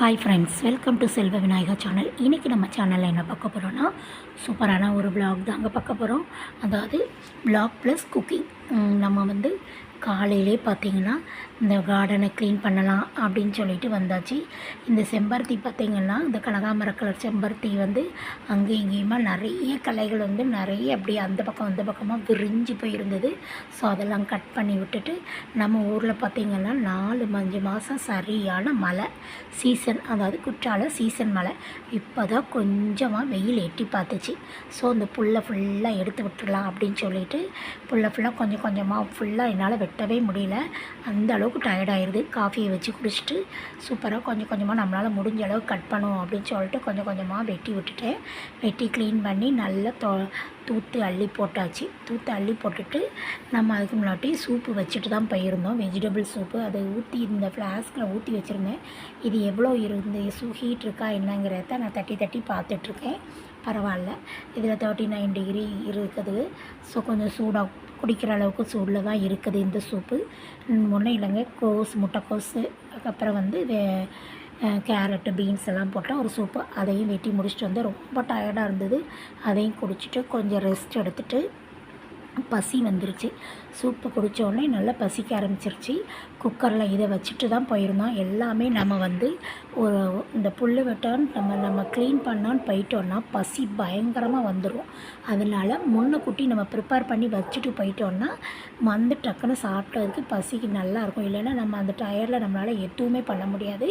Hi friends, welcome to செல்வ Vinayaka channel. இன்றைக்கி நம்ம சேனலில் என்ன பார்க்க போகிறோன்னா, சூப்பரான ஒரு vlog தாங்க பார்க்க போகிறோம். அதாவது vlog ப்ளஸ் குக்கிங். நம்ம வந்து காலையிலே பார்த்திங்கன்னா இந்த கார்டனை க்ளீன் பண்ணலாம் அப்படின்னு சொல்லிட்டு வந்தாச்சு. இந்த செம்பருத்தி பார்த்திங்கன்னா, இந்த கனகாமர கலர் செம்பருத்தி வந்து அங்கேயும் இங்கேயுமா நிறைய கலைகள் வந்து நிறைய அப்படியே அந்த பக்கம் அந்த பக்கமாக விரிஞ்சு போயிருந்தது. ஸோ அதெல்லாம் கட் பண்ணி விட்டுட்டு, நம்ம ஊரில் பார்த்திங்கன்னா 4-5 மாதம் சரியான மழை சீசன், அதாவது குற்றால சீசன் மழை. இப்போ தான் கொஞ்சமாக வெயில் எட்டி பார்த்துச்சு. ஸோ இந்த புல்லை ஃபுல்லாக எடுத்து விட்டுடலாம் அப்படின்னு சொல்லிட்டு புல்லை ஃபுல்லாக கொஞ்சம் கொஞ்சமாக ஃபுல்லாக என்னால் வெட்டவே முடியல. அந்த அளவுக்கு டயர்டாகிடுது. காஃபியை வச்சு குடிச்சிட்டு சூப்பராக கொஞ்சம் கொஞ்சமாக நம்மளால் முடிஞ்ச அளவு கட் பண்ணுவோம் அப்படின்னு சொல்லிட்டு கொஞ்சம் கொஞ்சமாக வெட்டி விட்டுட்டேன். வெட்டி க்ளீன் பண்ணி நல்லா தூத்து அள்ளி போட்டாச்சு. தூத்து அள்ளி போட்டுட்டு நம்ம அதுக்கு முன்னாடி சூப்பு வச்சுட்டு தான் போயிருந்தோம். வெஜிடபிள் சூப்பு அதை ஊற்றி இந்த ஃப்ளாஸ்கில் ஊற்றி வச்சுருந்தேன். இது எவ்வளோ இருந்து ஹீட் இருக்கா என்னங்கிறத நான் தட்டி தட்டி பார்த்துட்ருக்கேன். பரவாயில்ல, இதில் 39 டிகிரி இருக்குது. ஸோ கொஞ்சம் சூடாக குடிக்கிற அளவுக்கு சூடில் தான் இருக்குது இந்த சூப்பு. ஒன்றும் இல்லைங்க, முட்டைக்கோஸு, அதுக்கப்புறம் வந்து கேரட்டு, பீன்ஸ் எல்லாம் போட்டால் ஒரு சூப்பு. அதையும் வெட்டி முடிச்சுட்டு வந்து ரொம்ப டயர்டாக இருந்தது. அதையும் குடிச்சிட்டு கொஞ்சம் ரெஸ்ட் எடுத்துகிட்டு பசி வந்துருச்சு. சூப்பு குடித்தோடனே நல்லா பசிக்க ஆரம்பிச்சிருச்சு. குக்கரில் இதை வச்சுட்டு தான் போயிருந்தோம். எல்லாமே நம்ம வந்து ஒரு இந்த புல் வெட்டான்னு நம்ம க்ளீன் பண்ணான்னு போயிட்டோன்னா பசி பயங்கரமாக வந்துடும். அதனால் முன்னக்கூட்டி நம்ம ப்ரிப்பேர் பண்ணி வச்சுட்டு போயிட்டோன்னா வந்து டக்குன்னு சாப்பிட்டதுக்கு பசிக்கு நல்லாயிருக்கும். இல்லைன்னா நம்ம அந்த டயரில் நம்மளால் எதுவுமே பண்ண முடியாது.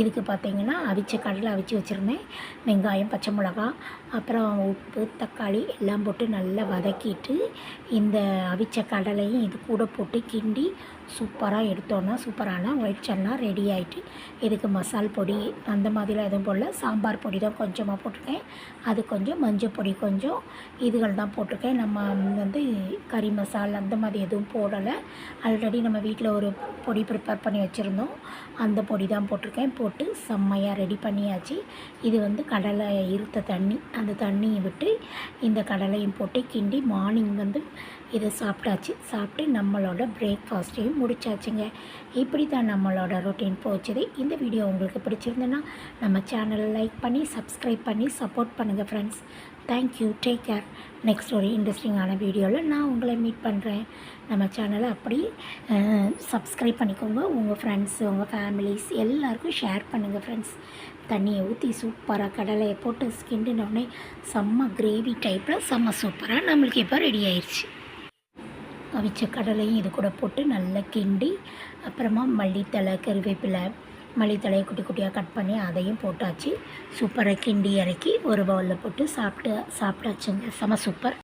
இதுக்கு பார்த்திங்கன்னா அவிச்ச கடலை அவிச்சு வச்சுருந்தேன். வெங்காயம், பச்சை மிளகா, அப்புறம் உப்பு, தக்காளி எல்லாம் போட்டு நல்லா வதக்கிட்டு இந்த அவிச்ச கடலையும் இது கூட போட்டு கிண்டி சூப்பராக எடுத்தோன்னா சூப்பரான ஒயிட் சன்னா ரெடி ஆகிட்டு. இதுக்கு மசால் பொடி அந்த மாதிரிலாம் எதுவும் போடல. சாம்பார் பொடி தான் கொஞ்சமாக போட்டிருக்கேன். அது கொஞ்சம் மஞ்சள் பொடி கொஞ்சம், இதுகள் தான் போட்டிருக்கேன். நம்ம வந்து கறி மசாலா அந்த மாதிரி எதுவும் போடலை. ஆல்ரெடி நம்ம வீட்டில் ஒரு பொடி ப்ரிப்பேர் பண்ணி வச்சுருந்தோம். அந்த பொடி தான் போட்டிருக்கேன். போட்டு செம்மையாக ரெடி பண்ணியாச்சு. இது வந்து கடலை இருத்த தண்ணி, அந்த தண்ணியை விட்டு இந்த கடலையும் போட்டு கிண்டி மார்னிங் வந்து இதை சாப்பிட்டாச்சு. சாப்பிட்டு நம்மளோட பிரேக்ஃபாஸ்ட்டையும் முடிச்சாச்சுங்க. இப்படி தான் நம்மளோட ரொட்டீன் போச்சுது. இந்த வீடியோ உங்களுக்கு பிடிச்சிருந்ததுன்னா நம்ம சேனலை லைக் பண்ணி சப்ஸ்கிரைப் பண்ணி சப்போர்ட் பண்ணுங்கள் friends. Thank you, take care. Next ஒரு இன்ட்ரெஸ்டிங்கான வீடியோவில் நான் உங்களை மீட் பண்ணுறேன். நம்ம சேனலை அப்படி சப்ஸ்கிரைப் பண்ணிக்கோங்க. உங்கள் ஃப்ரெண்ட்ஸு, உங்கள் ஃபேமிலிஸ் எல்லாருக்கும் ஷேர் பண்ணுங்கள் ஃப்ரெண்ட்ஸ். தண்ணியை ஊற்றி சூப்பராக கடலையை போட்டு கிண்டினோடனே செம்ம கிரேவி டைப்பில் செம்ம சூப்பராக நம்மளுக்கு இப்போ ரெடி ஆயிடுச்சு. அவிச்ச கடலையும் இது கூட போட்டு நல்லா கிண்டி, அப்புறமா மல்லித்தழை, கருவேப்பிலை, மல்லித்தழையை குட்டி குட்டியாக கட் பண்ணி அதையும் போட்டாச்சு. சூப்பராக கிண்டி இறக்கி ஒரு பவுலில் போட்டு சாப்பிட்டாச்சுங்க. செம சூப்பர்.